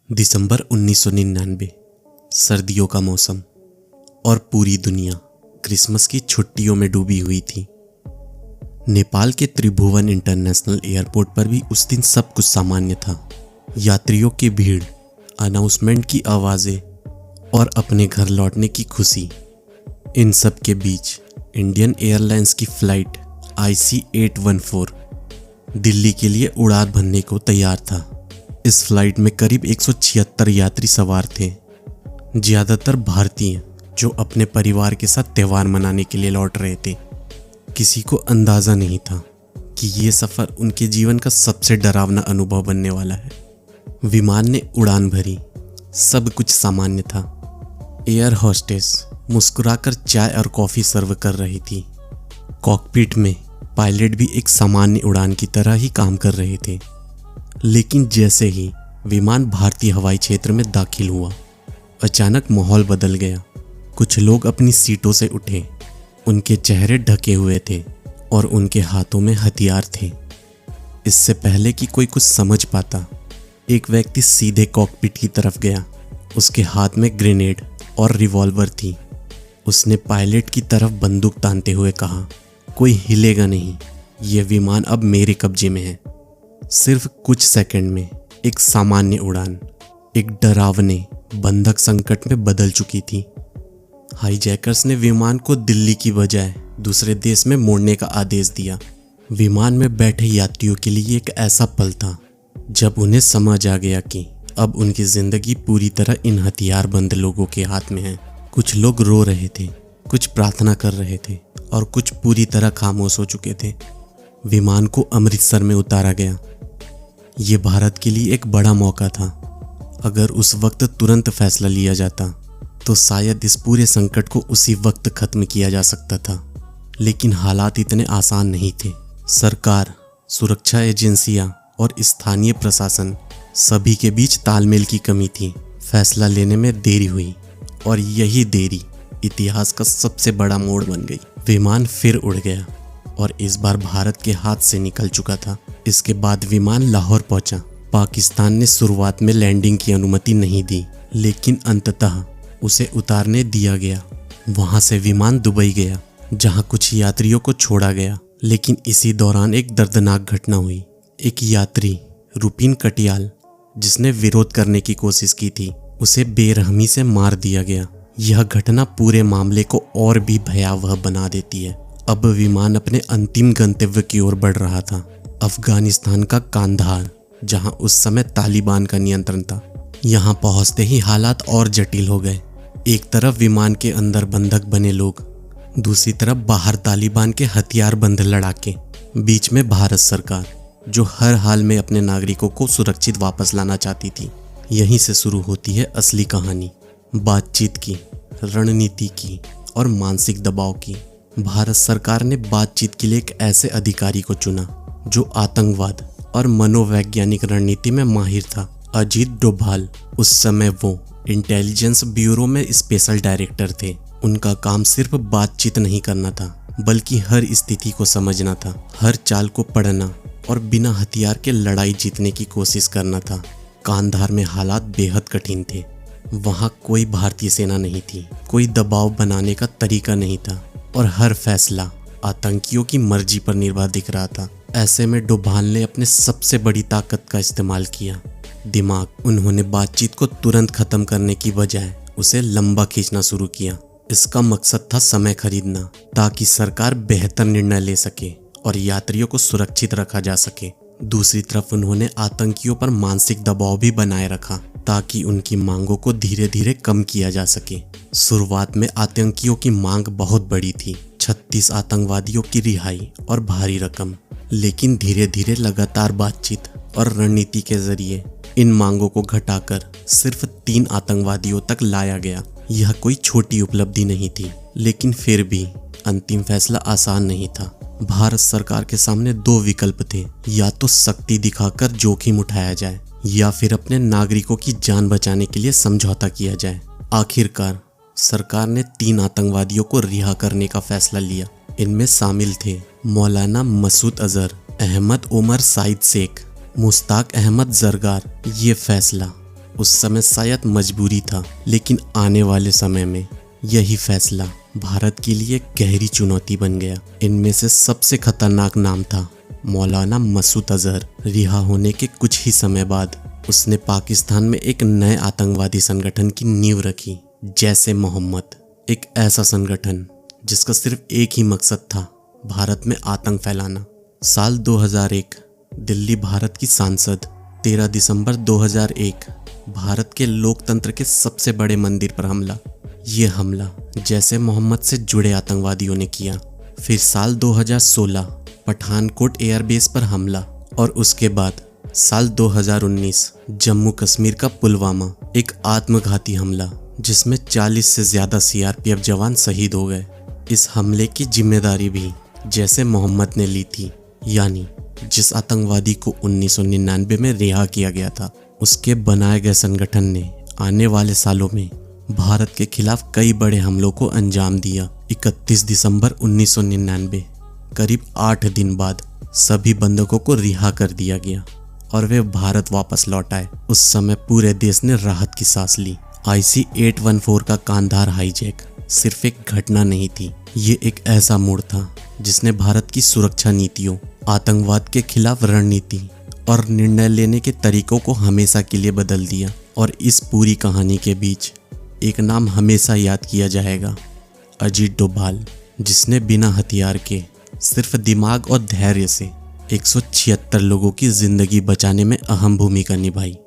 दिसंबर 1999, सर्दियों का मौसम और पूरी दुनिया क्रिसमस की छुट्टियों में डूबी हुई थी। नेपाल के त्रिभुवन इंटरनेशनल एयरपोर्ट पर भी उस दिन सब कुछ सामान्य था। यात्रियों की भीड़, अनाउंसमेंट की आवाज़ें और अपने घर लौटने की खुशी। इन सब के बीच इंडियन एयरलाइंस की फ़्लाइट IC-814 दिल्ली के लिए उड़ान भरने को तैयार था। इस फ्लाइट में करीब 176 यात्री सवार थे, ज़्यादातर भारतीय जो अपने परिवार के साथ त्यौहार मनाने के लिए लौट रहे थे। किसी को अंदाज़ा नहीं था कि ये सफ़र उनके जीवन का सबसे डरावना अनुभव बनने वाला है। विमान ने उड़ान भरी, सब कुछ सामान्य था। एयर होस्टेस मुस्कुराकर चाय और कॉफ़ी सर्व कर रही थी। कॉकपिट में पायलट भी एक सामान्य उड़ान की तरह ही काम कर रहे थे। लेकिन जैसे ही विमान भारतीय हवाई क्षेत्र में दाखिल हुआ, अचानक माहौल बदल गया। कुछ लोग अपनी सीटों से उठे, उनके चेहरे ढके हुए थे और उनके हाथों में हथियार थे। इससे पहले कि कोई कुछ समझ पाता, एक व्यक्ति सीधे कॉकपिट की तरफ गया। उसके हाथ में ग्रेनेड और रिवॉल्वर थी। उसने पायलट की तरफ बंदूक तानते हुए कहा, कोई हिलेगा नहीं, यह विमान अब मेरे कब्जे में है। सिर्फ कुछ सेकंड में एक सामान्य उड़ान एक डरावने बंधक संकट में बदल चुकी थी। हाईजैकर्स ने विमान को दिल्ली की बजाय दूसरे देश में मोड़ने का आदेश दिया। विमान में बैठे यात्रियों के लिए एक ऐसा पल था जब उन्हें समझ आ गया कि अब उनकी जिंदगी पूरी तरह इन हथियारबंद लोगों के हाथ में है। कुछ लोग रो रहे थे, कुछ प्रार्थना कर रहे थे और कुछ पूरी तरह खामोश हो चुके थे। विमान को अमृतसर में उतारा गया। ये भारत के लिए एक बड़ा मौका था। अगर उस वक्त तुरंत फैसला लिया जाता तो शायद इस पूरे संकट को उसी वक्त खत्म किया जा सकता था। लेकिन हालात इतने आसान नहीं थे। सरकार, सुरक्षा एजेंसियां और स्थानीय प्रशासन सभी के बीच तालमेल की कमी थी। फैसला लेने में देरी हुई और यही देरी इतिहास का सबसे बड़ा मोड़ बन गई। विमान फिर उड़ गया और इस बार भारत के हाथ से निकल चुका था। इसके बाद विमान लाहौर पहुंचा। पाकिस्तान ने शुरुआत में लैंडिंग की अनुमति नहीं दी, लेकिन अंततः उसे उतारने दिया गया। वहां से विमान दुबई गया, जहां कुछ यात्रियों को छोड़ा गया। लेकिन इसी दौरान एक दर्दनाक घटना हुई। एक यात्री रुपिन कटियाल, जिसने विरोध करने की कोशिश की थी, उसे बेरहमी से मार दिया गया। यह घटना पूरे मामले को और भी भयावह बना देती है। अब विमान अपने अंतिम गंतव्य की ओर बढ़ रहा था, अफगानिस्तान का कांधार, जहां उस समय तालिबान का नियंत्रण था। यहां पहुंचते ही हालात और जटिल हो गए। एक तरफ विमान के अंदर बंधक बने लोग, दूसरी तरफ बाहर तालिबान के हथियारबंद लड़ाके, बीच में भारत सरकार जो हर हाल में अपने नागरिकों को सुरक्षित वापस लाना चाहती थी। यहीं से शुरू होती है असली कहानी, बातचीत की, रणनीति की और मानसिक दबाव की। भारत सरकार ने बातचीत के लिए एक ऐसे अधिकारी को चुना जो आतंकवाद और मनोवैज्ञानिक रणनीति में माहिर था, अजीत डोभाल। उस समय वो इंटेलिजेंस ब्यूरो में स्पेशल डायरेक्टर थे। उनका काम सिर्फ बातचीत नहीं करना था, बल्कि हर स्थिति को समझना था, हर चाल को पढ़ना और बिना हथियार के लड़ाई जीतने की कोशिश करना था। कांधार में हालात बेहद कठिन थे। वहाँ कोई भारतीय सेना नहीं थी, कोई दबाव बनाने का तरीका नहीं था और हर फैसला आतंकियों की मर्जी पर निर्भर दिख रहा था। ऐसे में डोभाल ने अपने सबसे बड़ी ताकत का इस्तेमाल किया, दिमाग। उन्होंने बातचीत को तुरंत खत्म करने की बजाय उसे लंबा खींचना शुरू किया। इसका मकसद था समय खरीदना, ताकि सरकार बेहतर निर्णय ले सके और यात्रियों को सुरक्षित रखा जा सके। दूसरी तरफ उन्होंने आतंकियों पर मानसिक दबाव भी बनाए रखा, ताकि उनकी मांगों को धीरे धीरे कम किया जा सके। शुरुआत में आतंकियों की मांग बहुत बड़ी थी, 36 आतंकवादियों की रिहाई और भारी रकम। लेकिन धीरे धीरे लगातार बातचीत और रणनीति के जरिए इन मांगों को घटाकर सिर्फ 3 आतंकवादियों तक लाया गया। यह कोई छोटी उपलब्धि नहीं थी, लेकिन फिर भी अंतिम फैसला आसान नहीं था। भारत सरकार के सामने 2 विकल्प थे, या तो शक्ति दिखाकर जोखिम उठाया जाए या फिर अपने नागरिकों की जान बचाने के लिए समझौता किया जाए। आखिरकार सरकार ने 3 आतंकवादियों को रिहा करने का फैसला लिया। इनमें शामिल थे मौलाना मसूद अजहर, अहमद उमर साइद शेख, मुश्ताक अहमद जरगार। ये फैसला उस समय शायद मजबूरी था, लेकिन आने वाले समय में यही फैसला भारत के लिए गहरी चुनौती बन गया। इनमें से सबसे खतरनाक नाम था मौलाना मसूद अजहर। रिहा होने के कुछ ही समय बाद उसने पाकिस्तान में एक नए आतंकवादी संगठन की नींव रखी, जैश ए मोहम्मद। एक ऐसा संगठन जिसका सिर्फ एक ही मकसद था, भारत में आतंक फैलाना। साल 2001 दिल्ली भारत की सांसद। 13 दिसंबर 2001 भारत के लोकतंत्र के सबसे बड़े मंदिर पर हमला। ये हमला जैश ए मोहम्मद से जुड़े आतंकवादियों ने किया। फिर साल 2016 पठानकोट एयरबेस पर हमला, और उसके बाद साल 2019 जम्मू कश्मीर का पुलवामा, एक आत्मघाती हमला जिसमें 40 से ज्यादा सीआरपीएफ जवान शहीद हो गए। इस हमले की जिम्मेदारी भी जैश ए मोहम्मद ने ली थी, यानी जिस आतंकवादी को 1999 में रिहा किया गया था, उसके बनाए गए संगठन ने आने वाले सालों में भारत के खिलाफ कई बड़े हमलों को अंजाम दिया। 31 दिसंबर 1999 करीब 8 दिन बाद सभी बंधकों को रिहा कर दिया गया और वे भारत वापस लौट आए। उस समय पूरे देश ने राहत की सांस ली। IC-814 का कांधार हाईजैक सिर्फ एक घटना नहीं थी, ये एक ऐसा मोड़ था जिसने भारत की सुरक्षा नीतियों, आतंकवाद के खिलाफ रणनीति और निर्णय लेने के तरीकों को हमेशा के लिए बदल दिया। और इस पूरी कहानी के बीच एक नाम हमेशा याद किया जाएगा, अजीत डोभाल, जिसने बिना हथियार के सिर्फ दिमाग और धैर्य से 176 लोगों की जिंदगी बचाने में अहम भूमिका निभाई।